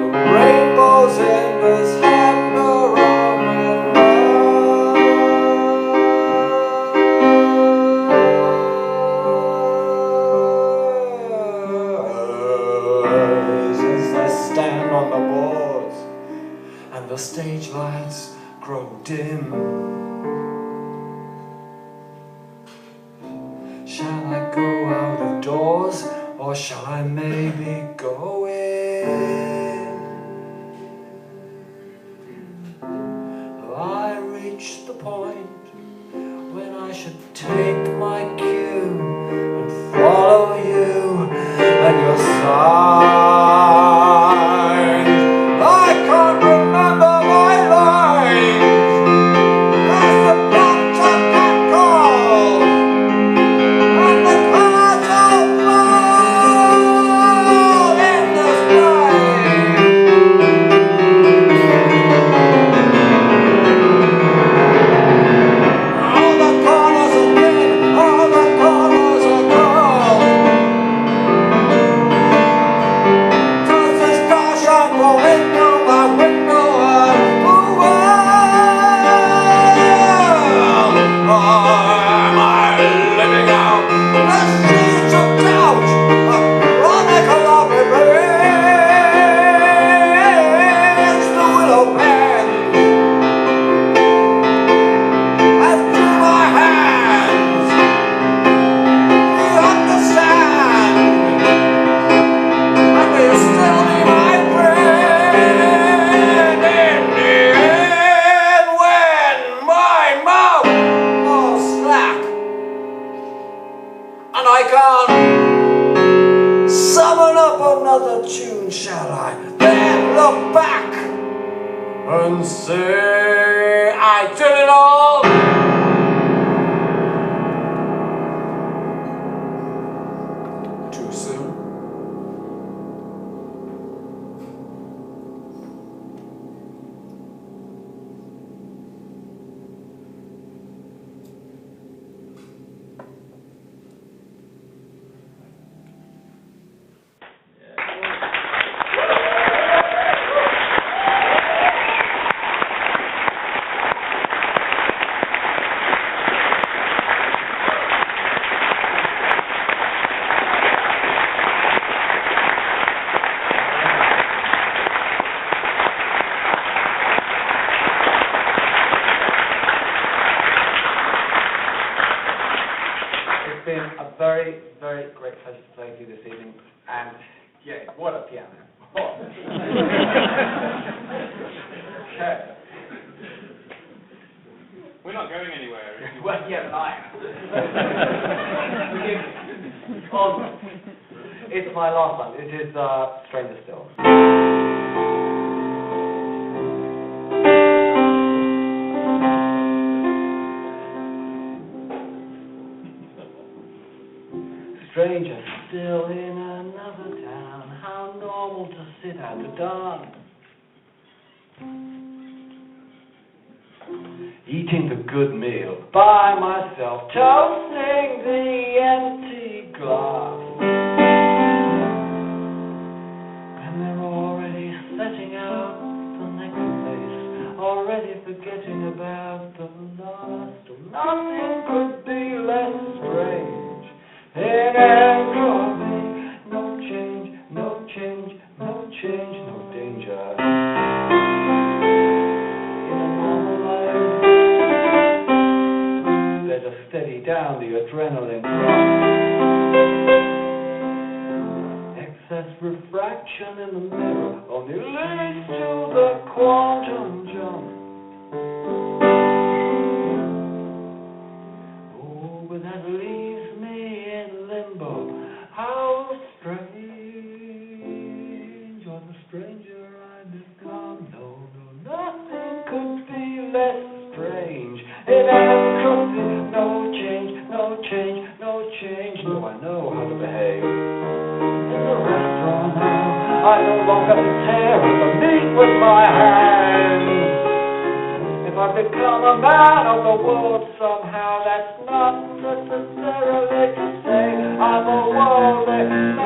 The rainbow's endless hand around and stand on the boards and the stage lights grow dim. Shall I go out of doors or shall I maybe go in? Have I reached the point when I should take my cue and follow you and your signs? I can't remember my lines as the blacktop cat calls and the clouds all fall in the spring. All the corners are thin, all the corners are cold. Does the star shine from window by window of the world? Or am I living out the seeds of doubt, a chronicle of revenge? The willow pen has through my hands. Do you understand? And will you still be my friend in the end when my mouth falls slack and I can't summon up another tune? Shall I then look back and say I did it all very, very great pleasure to play to you this evening. And, yeah, what a piano. Okay. We're not going anywhere. Well, yeah, but I am. It's my last one. It is Stranger Still. Stranger still in another town. How normal to sit at a dance. Eating the good meal by myself, toasting the empty glass. And they're already setting out the next place, already forgetting about the last. Nothing could be less strange in entropy. No change, no change, no change, no danger. Steady down the adrenaline rush. Excess refraction in the mirror only leads to the quantum jump. Oh, but that leaves me in limbo. How strange, or the stranger I become. No, no, nothing could be less strange. In entropy, no change, no change, no change. No, I know how to behave. In the restaurant now, I no longer tear at the meat with my hands. If I become a man of the world somehow, that's not necessarily to say I'm a worldly man.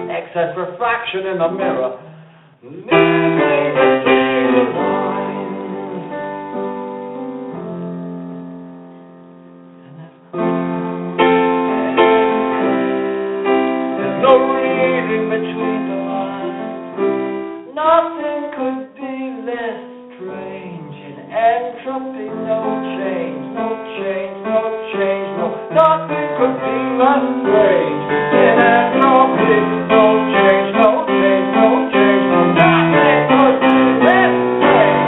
Excess refraction in the mirror, leaving between the lines. There's no reading between the lines. Nothing could be less strange in entropy. No change, no change, no change, no. Nothing could be less strange in entropy. No change, no change, no change, no. Nothing could be less strange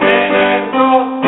in entropy.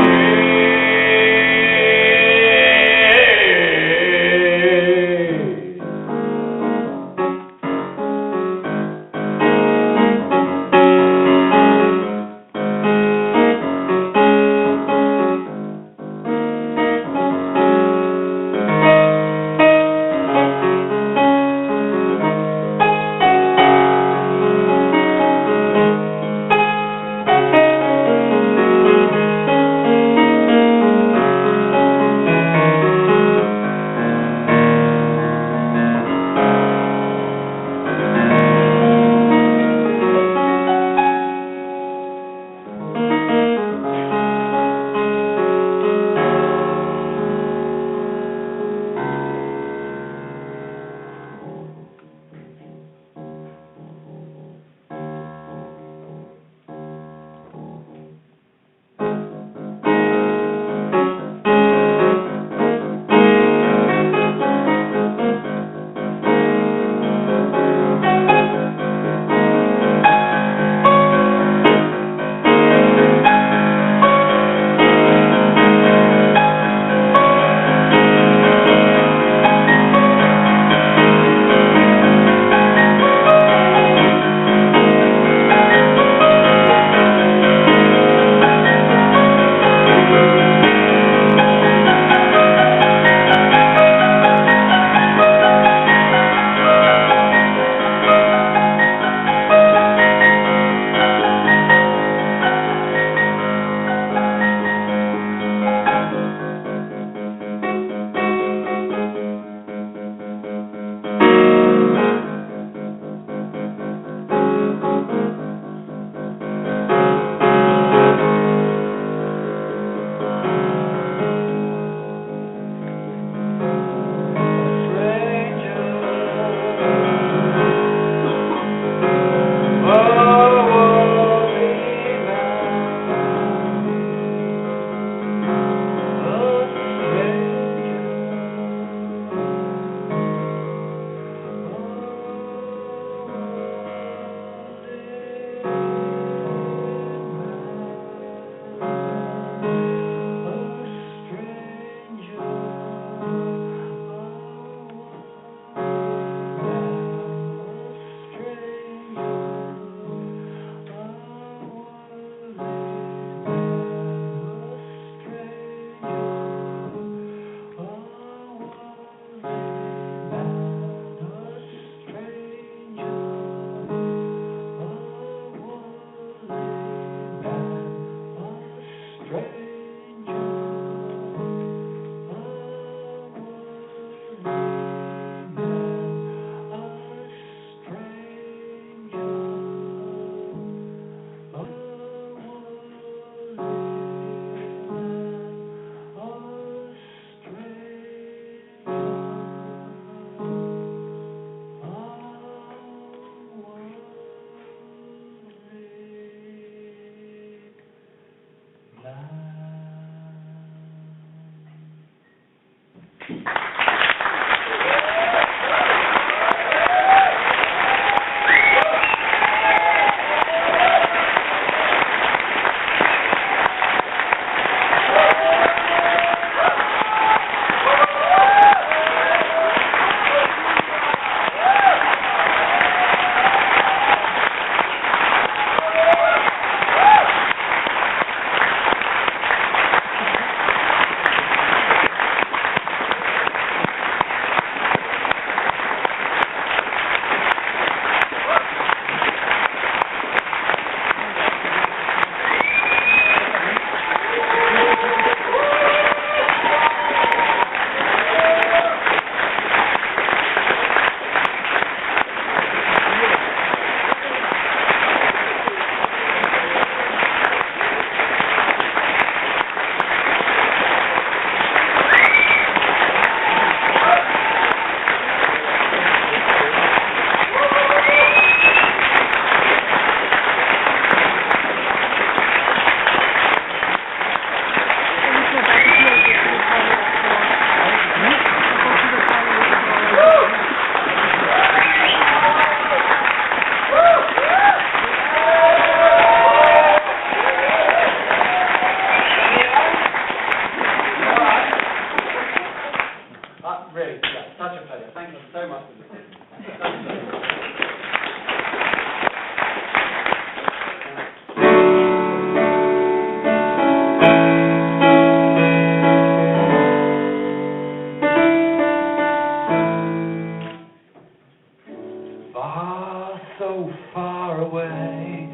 far away.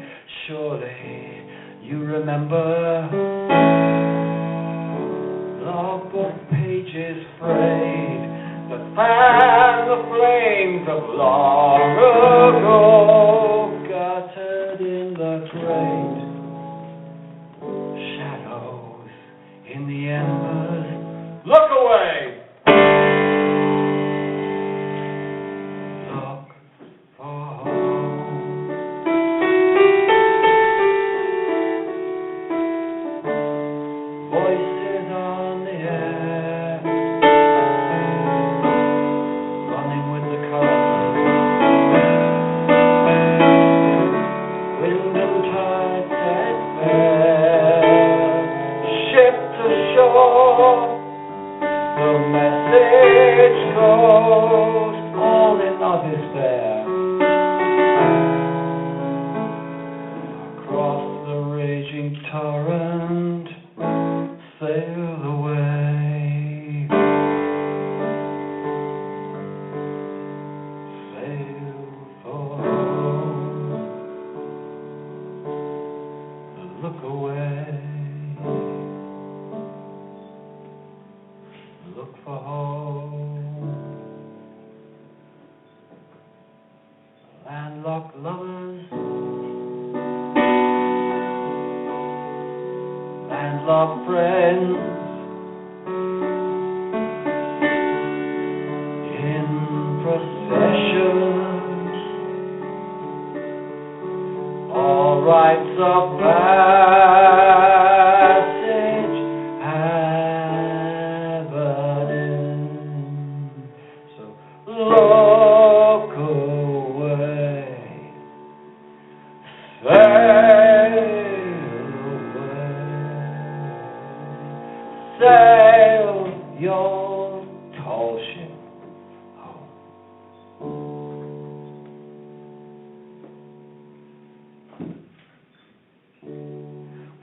Surely you remember logbook pages frayed that fan the flames of long ago, guttered in the grate. Shadows in the embers. Look away! Look for home. Voices on the air, running with the current. Wind and tide set fair, ship to shore. The message goes, all in our despair. Across the raging torrent, sail away. Sail for home. Look away. Look for home. Landlocked lovers, landlocked friends, in processions, all rites of passage have an end. So look away, sail away, sail your tall ship home.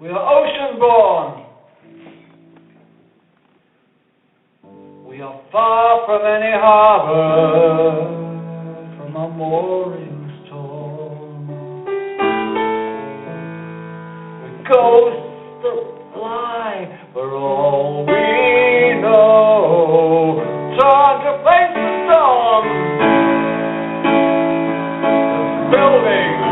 We are ocean born. We are far from any harbor, from our moorings torn. We're ghosts that fly for all we know, trying to face the storm. The buildings